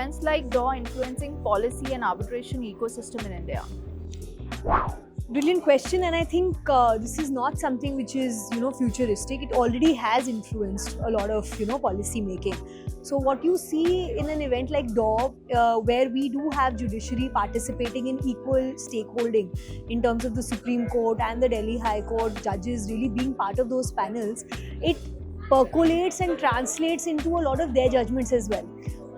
events like DAW influencing policy and arbitration ecosystem in India? Brilliant question, and I think this is not something which is futuristic. It already has influenced a lot of policy making. So what you see in an event like DAW, where we do have judiciary participating in equal stakeholding in terms of the Supreme Court and the Delhi High Court judges really being part of those panels, it percolates and translates into a lot of their judgments as well.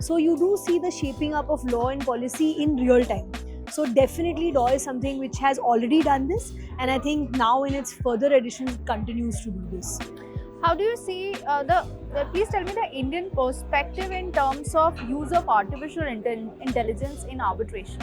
So you do see the shaping up of law and policy in real time. So definitely DAW is something which has already done this, and I think now in its further editions it continues to do this. How do you see please tell me the Indian perspective in terms of use of artificial intelligence in arbitration?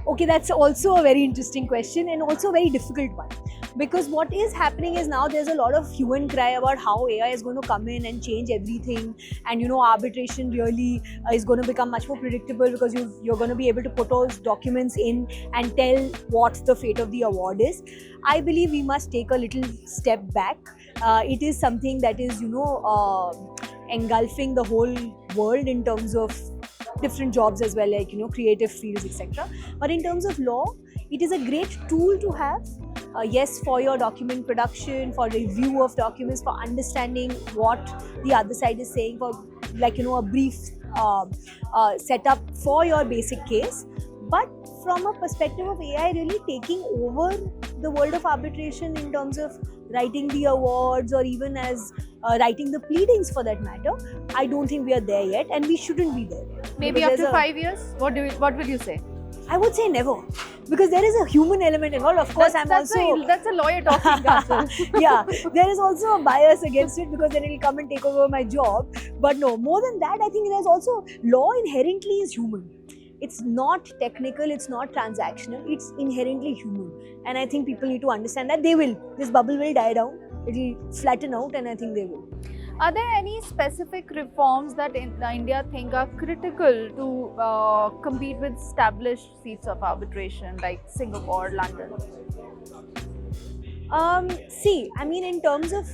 Okay, that's also a very interesting question and also a very difficult one. Because what is happening is now there's a lot of hue and cry about how AI is going to come in and change everything, and arbitration really is going to become much more predictable because you're going to be able to put those documents in and tell what the fate of the award is. I believe we must take a little step back. It is something that is engulfing the whole world in terms of different jobs as well, like creative fields, etc. But in terms of law, it is a great tool to have. Yes, for your document production, for review of documents, for understanding what the other side is saying, for a brief setup for your basic case. But from a perspective of AI really taking over the world of arbitration in terms of writing the awards or even as writing the pleadings for that matter, I don't think we are there yet, and we shouldn't be there yet. Maybe after 5 years? What will you say? I would say never, because there is a human element involved. Of course, that's a lawyer talking, Kajal. Yeah, there is also a bias against it because then it will come and take over my job. But no, more than that, I think there's also law inherently is human. It's not technical, it's not transactional, it's inherently human. And I think people need to understand that this bubble will die down, it will flatten out, and I think they will. Are there any specific reforms that India think are critical to compete with established seats of arbitration like Singapore, London? In terms of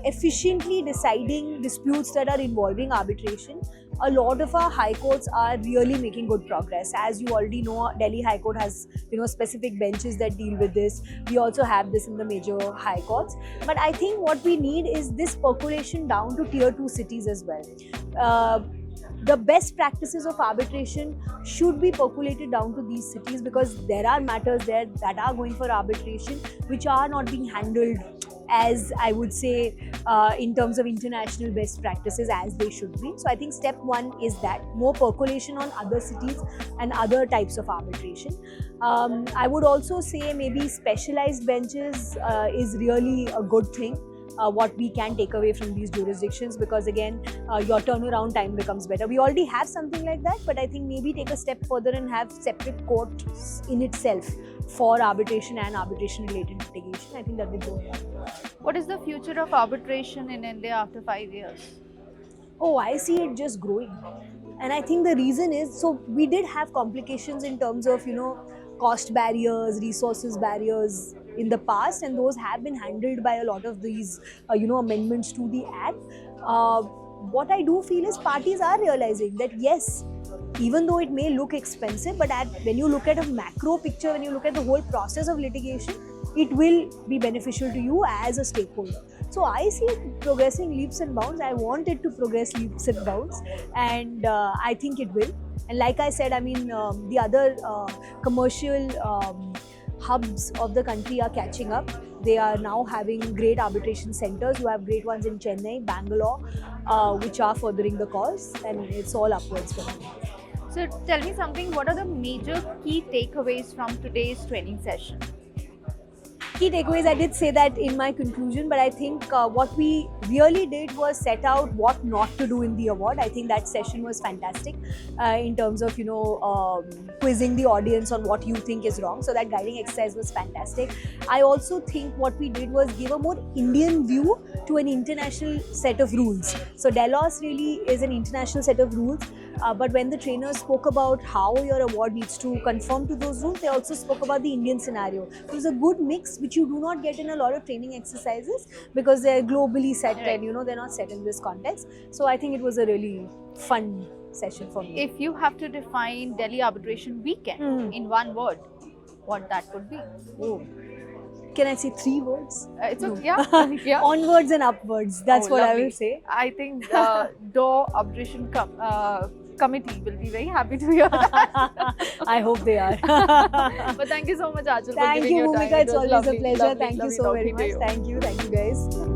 efficiently deciding disputes that are involving arbitration, a lot of our high courts are really making good progress. As you already know, Delhi High Court has specific benches that deal with this. We also have this in the major high courts. But I think what we need is this percolation down to tier 2 cities as well. The best practices of arbitration should be percolated down to these cities, because there are matters there that are going for arbitration which are not being handled as, I would say, in terms of international best practices as they should be. So I think step one is that more percolation on other cities and other types of arbitration. I would also say maybe specialized benches is really a good thing. What we can take away from these jurisdictions, because again your turnaround time becomes better. We already have something like that, but I think maybe take a step further and have separate courts in itself for arbitration and arbitration related litigation. I think that would go around. What is the future of arbitration in India after 5 years? I see it just growing, and I think the reason is, so we did have complications in terms of cost barriers, resources barriers in the past, and those have been handled by a lot of these amendments to the act. What I do feel is parties are realizing that yes, even though it may look expensive, but when you look at a macro picture, when you look at the whole process of litigation, it will be beneficial to you as a stakeholder. So I see it progressing leaps and bounds. I want it to progress leaps and bounds, and I think it will. And like I said, the other commercial hubs of the country are catching up. They are now having great arbitration centers. You have great ones in Chennai, Bangalore, which are furthering the cause, and it's all upwards from here. So tell me something, what are the major key takeaways from today's training session? Key takeaways, I did say that in my conclusion, but I think what we really did was set out what not to do in the award. I think that session was fantastic in terms of quizzing the audience on what you think is wrong. So that guiding exercise was fantastic. I also think what we did was give a more Indian view to an international set of rules. So Delos really is an international set of rules. But when the trainers spoke about how your award needs to conform to those rules, they also spoke about the Indian scenario. It was a good mix, which you do not get in a lot of training exercises because they're globally set and they're not set in this context. So I think it was a really fun session for me. If you have to define Delhi Arbitration Weekend in one word, what that would be? Oh. Can I say 3 words? It's No. okay. Yeah. Yeah. Onwards and upwards. That's what I lovely. will say. I think the DAW Arbitration Committee will be very happy to hear that. I hope they are. But thank you so much, Achal, for Thank giving you, your time. Bhumika. It It's was always lovely, a pleasure. lovely, Thank you lovely so very talking to much. you. Thank you. Thank you, guys.